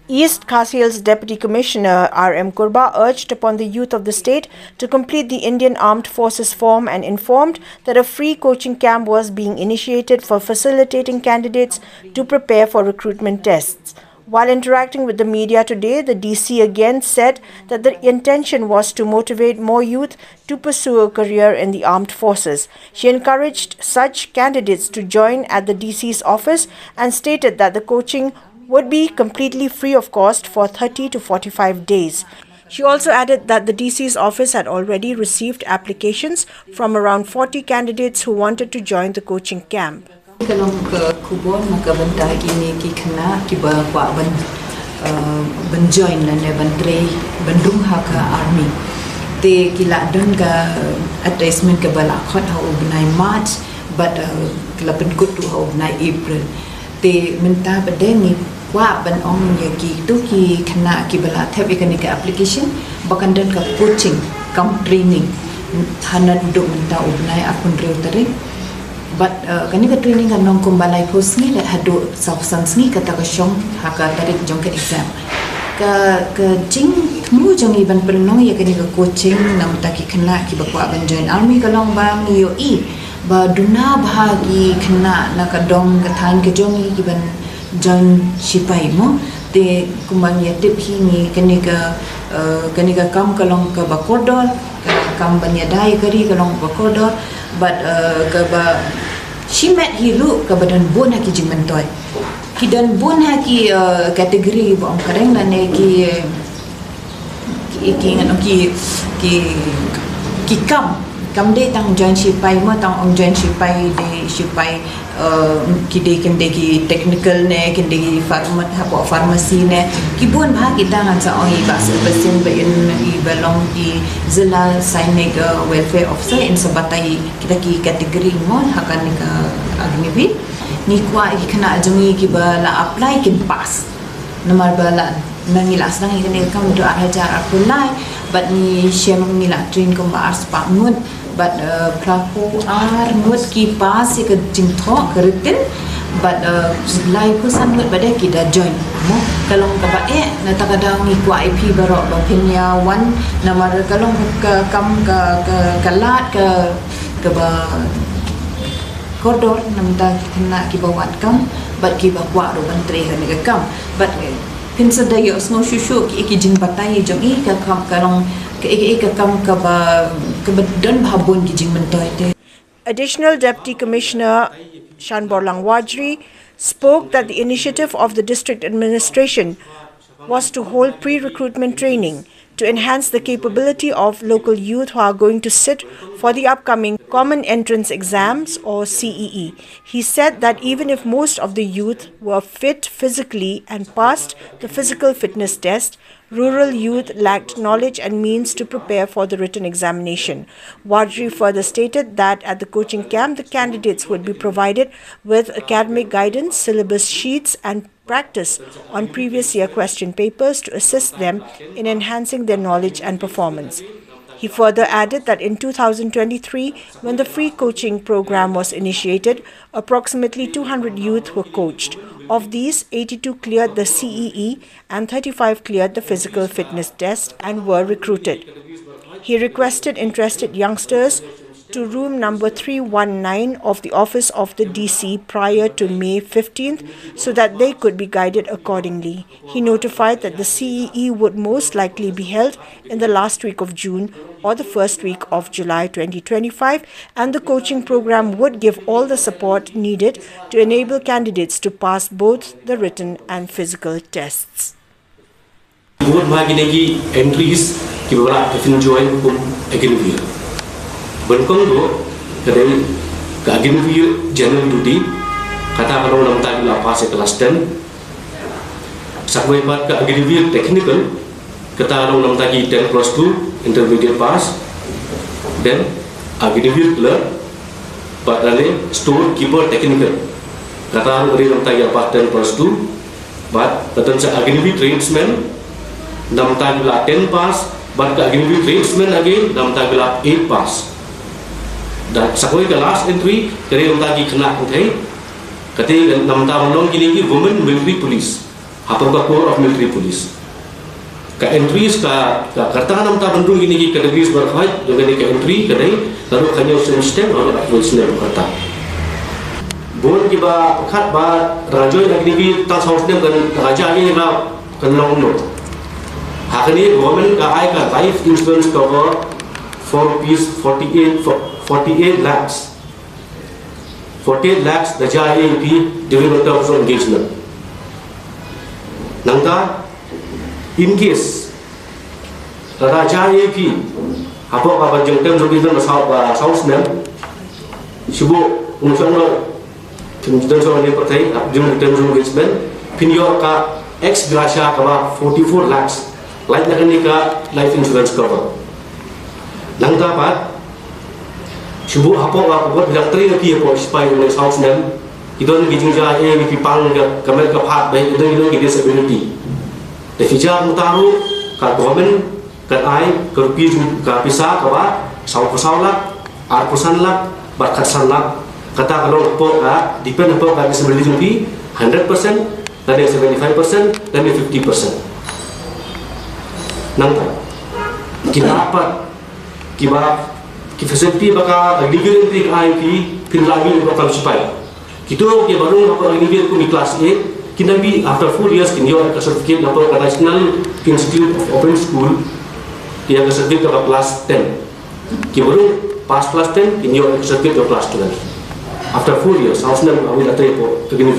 East Khasial's Deputy Commissioner R.M. Kurba urged upon the youth of the state to complete the Indian Armed Forces form and informed that a free coaching camp was being initiated for facilitating candidates to prepare for recruitment tests. While interacting with the media today, the DC again said that the intention was to motivate more youth to pursue a career in the armed forces. She encouraged such candidates to join at the DC's office and stated that the coaching would be completely free of cost for 30 to 45 days. She also added that the DC's office had already received applications from around 40 candidates who wanted to join the coaching camp. Kalau ke kubon maka benda ini ki kena ki bawa ben join dan bentre bendung haka army te kila don ka attachment ke bala khot ha ubnai March but kila pen good to ha ubnai April te minta bedeni wa ban ong ye ki tu ki kena ki bala thep ikani ka application bakan dan ka coaching kam training hana duduk minta ubnai akun reuteri but kani ka training kan nong kumbalai post ni le hadu substance ni kata ka syong haka tarik jong ke exam ka jing tmu jong iban penong ya kani ka coaching nam taki kena ki bakwa ban join army ka long bang yo I ba duna bahagi kena na ka dong ka than ke jong I ki ban join sipai mo te kumbang ya tip hi ni kani ka kam ka long ka bakodol ka kam ban ya dai kari ka long bakodol but ka ba she met hilu ka badan bon ha ki jingmentoy ki dan bon ha ki kategori bong kareng na ne ki ngano ki kam de tang join sipai mo tang ong join sipai de sipai ki de ken de ki technical ne ken de ki pharmacy ne ki bon bha ki tang an sa ong I ba person ba in I belong ki zila sainik welfare officer in sabatai kita ki kategori mo hakan ni ka agnibi ni kwa ki kena ajungi ki ba la apply kin pass nomor bala nangilas nang ikani kam do ajar apply but ni shem ngila train ko ba ars pa ngut but prapo ar ngut ki pass ik jing tho keritin but live ko san ngut bade ki da join mo kalong ka ba na takadang ni kwa IP baro ba pinya one nomor kalong ka kam ka kalat ka ba kodor namda kena ki bawat kam but ki ba kwa ro bantre ka ni kam but consider yo snow shushu ki jing batai jong I ka kam kalong ka kam ka ba don bhabon ki jing mentoy te. Additional Deputy Commissioner Shanbor Langwadri spoke that the initiative of the district administration was to hold pre-recruitment training to enhance the capability of local youth who are going to sit for the upcoming Common Entrance Exams or CEE. He said that even if most of the youth were fit physically and passed the physical fitness test, rural youth lacked knowledge and means to prepare for the written examination. Wadri further stated that at the coaching camp, the candidates would be provided with academic guidance, syllabus sheets and practice on previous year question papers to assist them in enhancing their knowledge and performance. He further added that in 2023, when the free coaching program was initiated, approximately 200 youth were coached. Of these, 82 cleared the CEE and 35 cleared the physical fitness test and were recruited. He requested interested youngsters to room number 319 of the office of the DC prior to May 15th so that they could be guided accordingly. He notified that the CEE would most likely be held in the last week of June or the first week of July 2025, and the coaching program would give all the support needed to enable candidates to pass both the written and physical tests. Entries join Benkong do kadai ka agin general duty kata kalau nam tadi la pas kelas 10 sakwe pat ka agin technical kata kalau nam tadi 10 plus 2 intermediate pass then agin clerk padane store keeper technical kata kalau nam tadi pas 10 plus 2 but katan sa agin tradesman nam tadi la 10 pass but ka agin tradesman again nam tadi la 8 pass dan sakoi ke last entry kare unta ki kena uthai kate namta bandong kini ki women military police Apa ka Corps of Military Police. Ka entries ka karta nam ta bandung ini ki categories berkhait juga ni ka entry kadai lalu kanyo system or approach ne kata. Bon ki ba khat ba rajoy agnivi ta source ne kan raja ni ba kan long no. Hakani government ka ai ka life insurance cover for rupees 48 lakhs. 48 lakhs raja ki during the terms of engagement. Nangta in case raja ki apa ka jeng terms of engagement south ne sibu unsang no terms of engagement during terms of engagement pinyo ka ex gratia ka 44 lakhs life life insurance cover. Langkah pat, subuh apa buat bilang teri lagi apa supaya oleh house nem, itu ni gijing jahe ni pipang kamel kapat baik itu ni disability. Defija mutaru kat government kat ai kerpi ka pisa kawa saw lah, arpusan lah, berkatsan lah. Kata kalau apa depend apa ka disability 100%, dan 75%, dan 50%. Nangka kita facility baka legal entry IMP pinlagi bakal supaya kita baru apa ini ku kelas A kita bi after 4 years kinyo ka certificate na ka National Institute of Open School dia ka certificate ka class 10 baru pas class 10 kinyo ka certificate ka class 12 after 4 years harusnya kami datang ke gini